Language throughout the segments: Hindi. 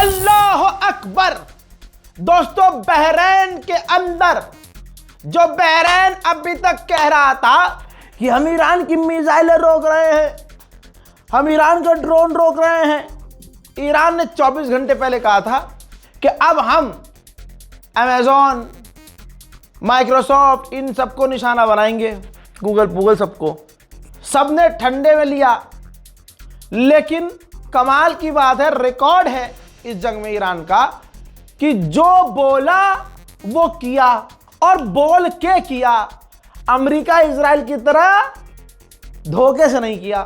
अल्लाह अकबर। दोस्तों, बहरैन के अंदर जो बहरैन अभी तक कह रहा था कि हम ईरान की मिसाइलें रोक रहे हैं, हम ईरान का ड्रोन रोक रहे हैं, ईरान ने 24 घंटे पहले कहा था कि अब हम अमेजॉन, माइक्रोसॉफ्ट, इन सबको निशाना बनाएंगे, गूगल सबको। सबने ठंडे में लिया। लेकिन कमाल की बात है, रिकॉर्ड है इस जंग में ईरान का कि जो बोला वो किया, और बोल के किया। अमेरिका इजराइल की तरह धोखे से नहीं किया।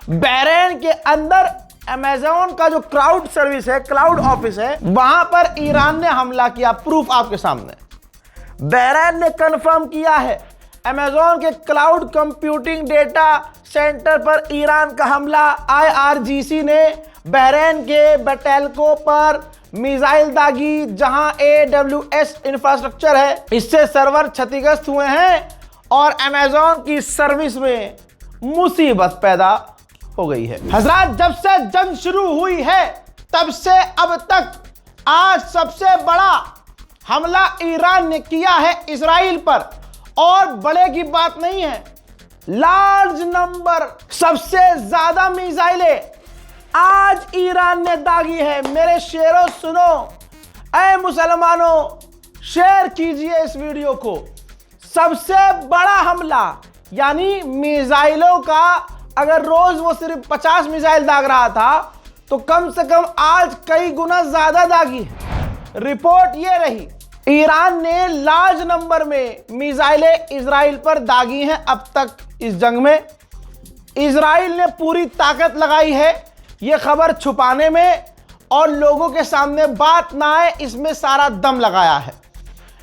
बहरैन के अंदर अमेज़न का जो क्लाउड सर्विस है, क्लाउड ऑफिस है, वहां पर ईरान ने हमला किया। प्रूफ आपके सामने। बहरैन ने कंफर्म किया है अमेज़न के क्लाउड कंप्यूटिंग डेटा सेंटर पर ईरान का हमला। IRGC ने बहरैन के बटेल्को पर मिसाइल दागी, जहां AWS इंफ्रास्ट्रक्चर है, इससे सर्वर क्षतिग्रस्त हुए हैं और अमेज़न की सर्विस में मुसीबत पैदा हो गई है। हजरात, जब से जंग शुरू हुई है तब से अब तक आज सबसे बड़ा हमला ईरान ने किया है इजराइल पर। और बड़े की बात नहीं है, लार्ज नंबर, सबसे ज्यादा मिसाइलें आज ईरान ने दागी है। मेरे शेरों सुनो, ऐ मुसलमानों, शेयर कीजिए इस वीडियो को। सबसे बड़ा हमला, यानी मिसाइलों का, अगर रोज वो सिर्फ 50 मिसाइल दाग रहा था तो कम से कम आज कई गुना ज्यादा दागी है। रिपोर्ट ये रही, ईरान ने लार्ज नंबर में मिसाइलें इजराइल पर दागी हैं अब तक इस जंग में। इजराइल ने पूरी ताकत लगाई है ये खबर छुपाने में और लोगों के सामने बात ना आए, इसमें सारा दम लगाया है।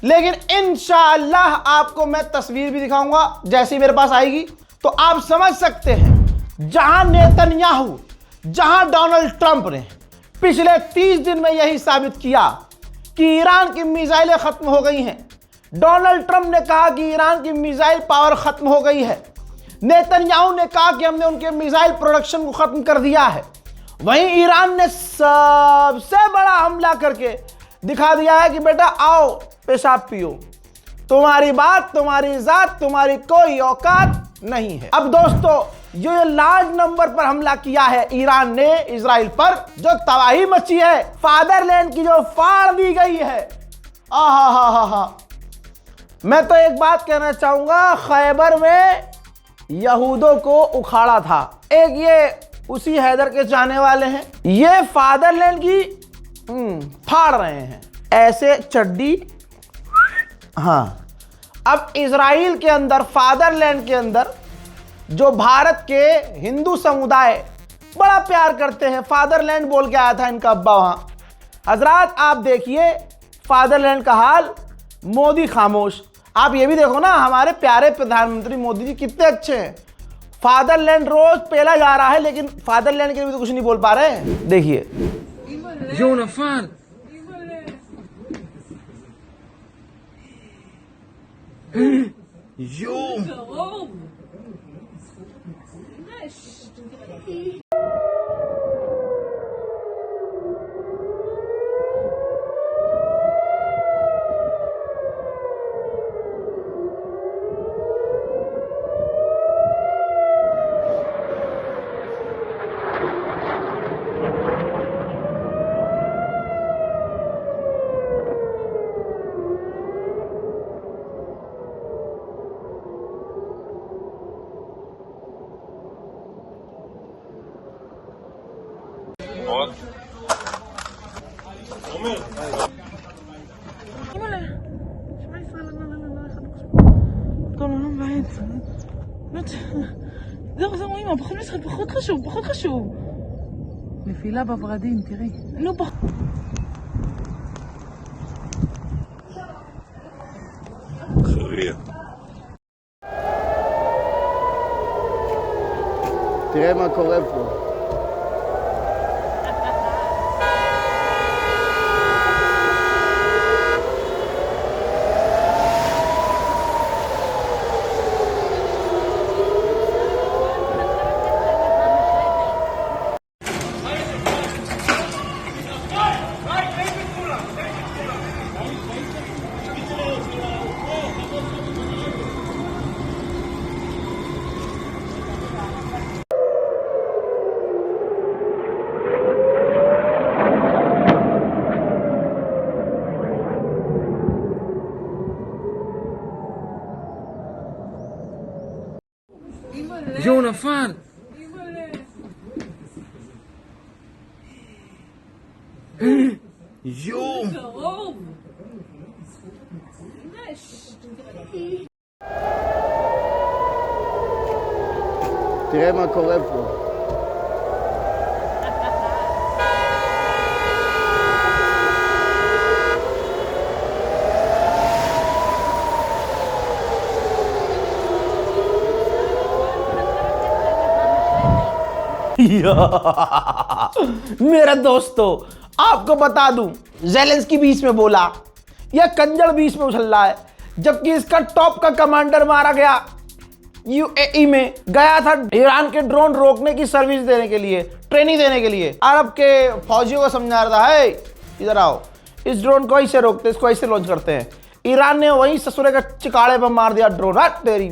लेकिन इंशाअल्लाह आपको मैं तस्वीर भी दिखाऊंगा जैसी मेरे पास आएगी, तो आप समझ सकते हैं जहां नेतन्याहू, जहां डोनाल्ड ट्रंप ने पिछले 30 दिन में यही साबित किया कि ईरान की मिसाइलें खत्म हो गई हैं। डोनाल्ड ट्रंप ने कहा कि ईरान की मिसाइल पावर खत्म हो गई है। नेतन्याहू ने कहा कि हमने उनके मिसाइल प्रोडक्शन को खत्म कर दिया है। वहीं ईरान ने सबसे बड़ा हमला करके दिखा दिया है कि बेटा आओ पेशाब पियो, तुम्हारी बात, तुम्हारी जात, तुम्हारी कोई औकात नहीं है। अब दोस्तों, जो ये लार्ज नंबर पर हमला किया है ईरान ने इजराइल पर, जो तबाही मची है, फादरलैंड की जो फाड़ दी गई है, आहा। मैं तो एक बात कहना चाहूंगा, खैबर में यहूदों को उखाड़ा था। एक ये उसी हैदर के चाहने वाले हैं, ये फादरलैंड की फाड़ रहे हैं ऐसे चड्डी। हाँ, अब इजराइल के अंदर, फादरलैंड के अंदर, जो भारत के हिंदू समुदाय बड़ा प्यार करते हैं, फादरलैंड बोल के आया था इनका अब्बा वहां। हजरात, आप देखिए फादरलैंड का हाल, मोदी खामोश। आप ये भी देखो ना, हमारे प्यारे प्रधानमंत्री मोदी जी कितने अच्छे हैं। फादरलैंड रोज पेला जा रहा है, लेकिन फादरलैंड के लिए भी तो कुछ नहीं बोल पा रहे हैं। देखिए זהו, אמא, פחות משחק, פחות חשוב. נפילה בוורדים, תראי. לא פחות. תראה מה קורה פה. תראה מה קורה פה. मेरे दोस्तों, आपको बता दूं, ज़ेलेंस्की बीच में बोला, यह कंजर बीच में उछल रहा है, जबकि इसका टॉप का कमांडर मारा गया यूएई में, गया था ईरान के ड्रोन रोकने की सर्विस देने के लिए, ट्रेनिंग देने के लिए। अरब के फौजियों को समझा रहा था, है इधर आओ, इस ड्रोन को ऐसे रोकते, इसको ऐसे लॉन्च करते हैं। ईरान ने वहीं ससुरे का चिकाड़े पर मार दिया ड्रोन, हट तेरी।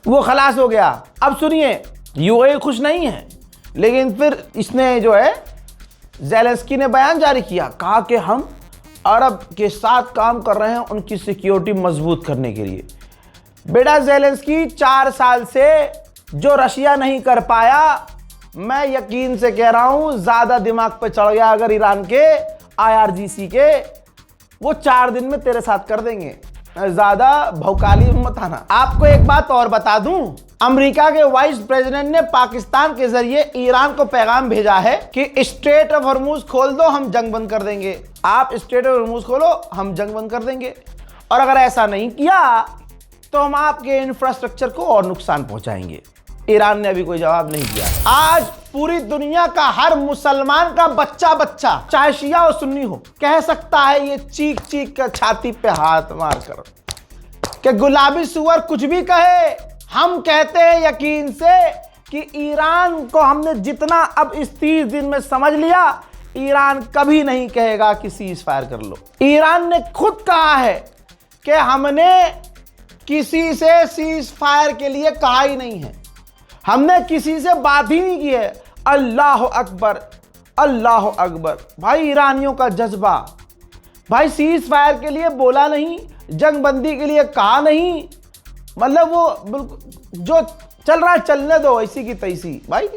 वो खलास हो गया। अब सुनिए, यूएई खुश नहीं है, लेकिन फिर इसने जो है ज़ेलेंस्की ने बयान जारी किया, कहा कि हम अरब के साथ काम कर रहे हैं उनकी सिक्योरिटी मजबूत करने के लिए। बेटा ज़ेलेंस्की 4 साल से जो रशिया नहीं कर पाया, मैं यकीन से कह रहा हूं ज्यादा दिमाग पे चढ़ गया अगर ईरान के IRGC के, वो 4 दिन में तेरे साथ कर देंगे। ज्यादा भौकाली मत आना। आपको एक बात और बता दूं, अमेरिका के वाइस प्रेसिडेंट ने पाकिस्तान के जरिए ईरान को पैगाम भेजा है कि स्ट्रेट ऑफ हॉर्मुज खोल दो, हम जंग बंद कर देंगे। आप स्ट्रेट ऑफ हॉर्मुज खोलो, हम जंग बंद कर देंगे, और अगर ऐसा नहीं किया तो हम आपके इंफ्रास्ट्रक्चर को और नुकसान पहुंचाएंगे। ईरान ने अभी कोई जवाब नहीं दिया। आज पूरी दुनिया का हर मुसलमान का बच्चा चाहे शिया और सुन्नी हो, कह सकता है ये चीख चीख कर छाती पे हाथ मार कर कि गुलाबी सुअर कुछ भी कहे, हम कहते हैं यकीन से कि ईरान को हमने जितना अब इस 30 दिन में समझ लिया, ईरान कभी नहीं कहेगा कि सीज फायर कर लो। ईरान ने खुद कहा है कि हमने किसी से सीज फायर के लिए कहा ही नहीं है, हमने किसी से बात ही नहीं की है। अल्लाह अकबर, अल्लाह अकबर। भाई ईरानियों का जज्बा, भाई सीज फायर के लिए बोला नहीं, जंग बंदी के लिए कहा नहीं, मतलब वो बिल्कुल जो चल रहा है चलने दो ऐसी की तैसी। भाई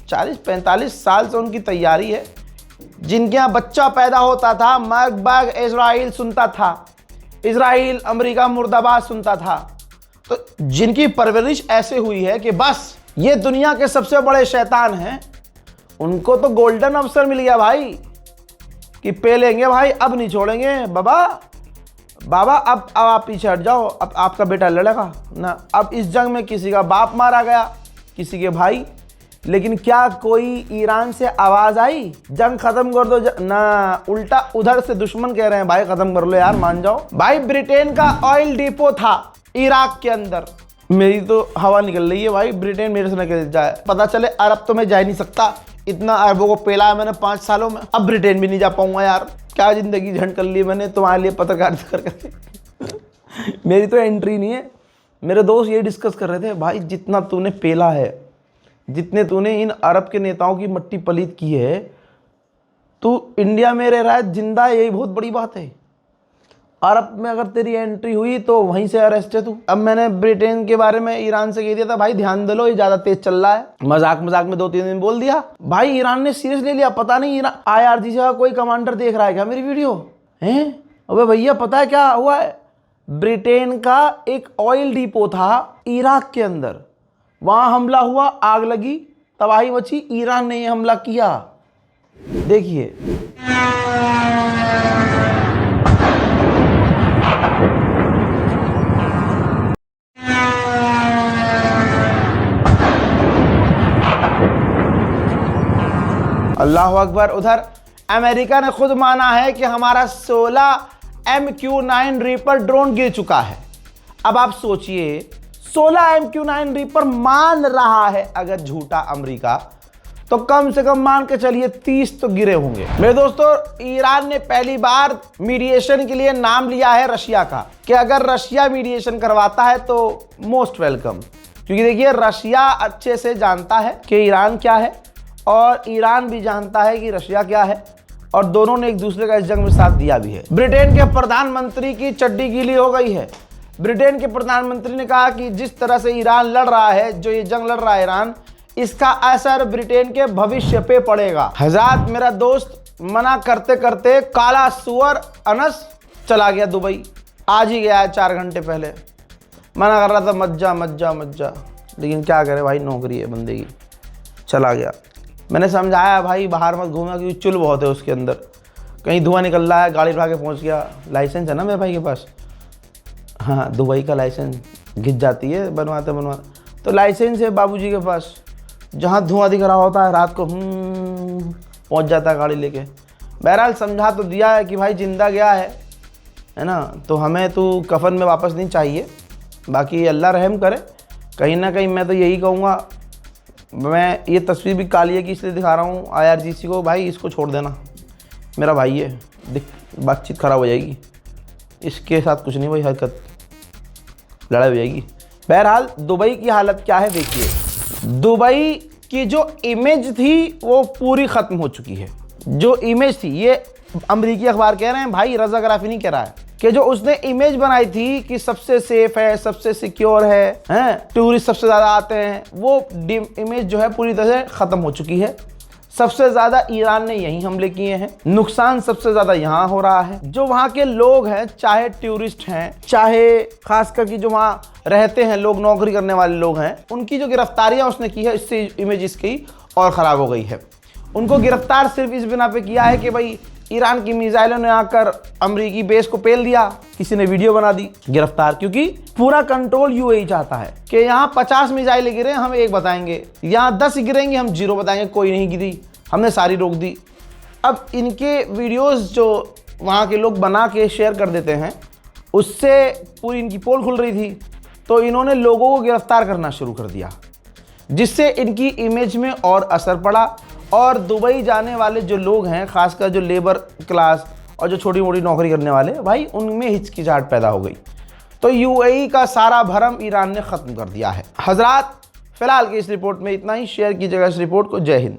40-45 साल से उनकी तैयारी है। जिनके यहाँ बच्चा पैदा होता था, मगबग इजराइल सुनता था, इजराइल अमेरिका मुर्दाबाद सुनता था, तो जिनकी परवरिश ऐसे हुई है कि बस ये दुनिया के सबसे बड़े शैतान हैं, उनको तो गोल्डन अवसर मिल गया भाई कि पे लेंगे भाई, अब नहीं छोड़ेंगे बाबा अब आप पीछे हट जाओ, अब आपका बेटा लड़ेगा ना। अब इस जंग में किसी का बाप मारा गया, किसी के भाई, लेकिन क्या कोई ईरान से आवाज आई जंग खत्म कर दो ना, उल्टा उधर से दुश्मन कह रहे हैं भाई खत्म कर लो यार, मान जाओ। भाई ब्रिटेन का ऑयल डिपो था इराक के अंदर, मेरी तो हवा निकल रही है भाई, ब्रिटेन मेरे से निकल जाए, पता चले अरब तो मैं जा ही नहीं सकता, इतना अरबों को पेला है मैंने 5 सालों में, अब ब्रिटेन भी नहीं जा पाऊंगा यार, क्या जिंदगी झंड कर ली मैंने तुम्हारे लिए पत्रकारिता करके। मेरी तो एंट्री नहीं है। मेरे दोस्त ये डिस्कस कर रहे थे, भाई जितना तूने पेला है, जितने तूने इन अरब के नेताओं की मट्टी पलीत की है, तू इंडिया में रह रहा है जिंदा, यही बहुत बड़ी बात है। अरब में अगर तेरी एंट्री हुई तो वहीं से अरेस्ट है तू। अब मैंने ब्रिटेन के बारे में ईरान से कह दिया था, भाई ध्यान दे लो ये ज्यादा तेज चल रहा है, मजाक में 2-3 दिन बोल दिया। भाई ईरान ने सीरियस ले लिया, पता नहीं IRGC का कोई कमांडर देख रहा है क्या मेरी वीडियो हैं? अबे भैया पता है क्या हुआ है, ब्रिटेन का एक ऑयल डिपो था इराक के अंदर, वहां हमला हुआ, आग लगी, तबाही मची, ईरान ने ये हमला किया। देखिए अल्लाह अकबर। उधर अमेरिका ने खुद माना है कि हमारा 16 MQ-9 रीपर ड्रोन गिर चुका है। अब आप सोचिए, 16 MQ-9 रीपर मान रहा है अगर झूठा अमेरिका, तो कम से कम मान के चलिए 30 तो गिरे होंगे। मेरे दोस्तों, ईरान ने पहली बार मीडिएशन के लिए नाम लिया है रशिया का, कि अगर रशिया मीडिएशन करवाता है तो मोस्ट वेलकम, क्योंकि देखिए रशिया अच्छे से जानता है कि ईरान क्या है और ईरान भी जानता है कि रशिया क्या है, और दोनों ने एक दूसरे का इस जंग में साथ दिया भी है। ब्रिटेन के प्रधानमंत्री की चड्डी गीली हो गई है। ब्रिटेन के प्रधानमंत्री ने कहा कि जिस तरह से ईरान लड़ रहा है, जो ये जंग लड़ रहा है ईरान, इसका असर ब्रिटेन के भविष्य पे पड़ेगा। हज़रात, मेरा दोस्त मना करते करते काला सुअर अनस चला गया दुबई। आज ही गया है 4 घंटे पहले। मना कर रहा था मत जा मत जा मत जा, लेकिन क्या करे भाई, नौकरी है बंदे की, चला गया। मैंने समझाया भाई बाहर मत घूमना, क्योंकि चुल बहुत है उसके अंदर, कहीं धुआं निकल रहा है, गाड़ी उठा के पहुँच गया। लाइसेंस है ना मेरे भाई के पास, हाँ दुबई का लाइसेंस घिस जाती है बनवाते बनवाते, तो लाइसेंस है बाबूजी के पास। जहाँ धुआं दिख रहा होता है रात को पहुँच जाता है गाड़ी लेके। बहरहाल समझा तो दिया है कि भाई जिंदा गया है ना, तो हमें तो कफन में वापस नहीं चाहिए। बाकी अल्लाह रहम करे। कहीं ना कहीं मैं तो यही कहूँगा, मैं ये तस्वीर भी काली है कि इसलिए दिखा रहा हूँ IRGC को, भाई इसको छोड़ देना, मेरा भाई है, बातचीत खराब हो जाएगी, इसके साथ कुछ नहीं भाई, हरकत लड़ाई हो जाएगी। बहरहाल दुबई की हालत क्या है देखिए। दुबई की जो इमेज थी वो पूरी ख़त्म हो चुकी है। जो इमेज थी, ये अमरीकी अखबार कह रहे हैं भाई, रज़ा गराफी नहीं कह रहा है, कि जो उसने इमेज बनाई थी कि सबसे सेफ है, सबसे सिक्योर है, टूरिस्ट सबसे ज़्यादा आते हैं, वो इमेज जो है पूरी तरह से ख़त्म हो चुकी है। सबसे ज़्यादा ईरान ने यही हमले किए हैं, नुकसान सबसे ज़्यादा यहाँ हो रहा है। जो वहाँ के लोग हैं, चाहे टूरिस्ट हैं, चाहे खासकर कि जो वहाँ रहते हैं लोग, नौकरी करने वाले लोग हैं, उनकी जो गिरफ्तारियाँ उसने की है, इससे इमेज इसकी और ख़राब हो गई है। उनको गिरफ्तार सिर्फ इस बिना पे किया है कि भाई ईरान की मिसाइलों ने आकर अमरीकी बेस को पेल दिया, किसी ने वीडियो बना दी, गिरफ्तार। क्योंकि पूरा कंट्रोल UAE चाहता है कि यहाँ 50 मिसाइलें गिरे हम 1 बताएंगे, यहाँ 10 गिरेंगे हम 0 बताएंगे, कोई नहीं गिरी, हमने सारी रोक दी। अब इनके वीडियोस जो वहाँ के लोग बना के शेयर कर देते हैं, उससे पूरी इनकी पोल खुल रही थी, तो इन्होंने लोगों को गिरफ्तार करना शुरू कर दिया, जिससे इनकी इमेज में और असर पड़ा। और दुबई जाने वाले जो लोग हैं, खासकर जो लेबर क्लास और जो छोटी मोटी नौकरी करने वाले, भाई उनमें हिचकिचाहट पैदा हो गई। तो UAE का सारा भरम ईरान ने ख़त्म कर दिया है। हजरात, फिलहाल की इस रिपोर्ट में इतना ही। शेयर कीजिएगा इस रिपोर्ट को। जय हिंद।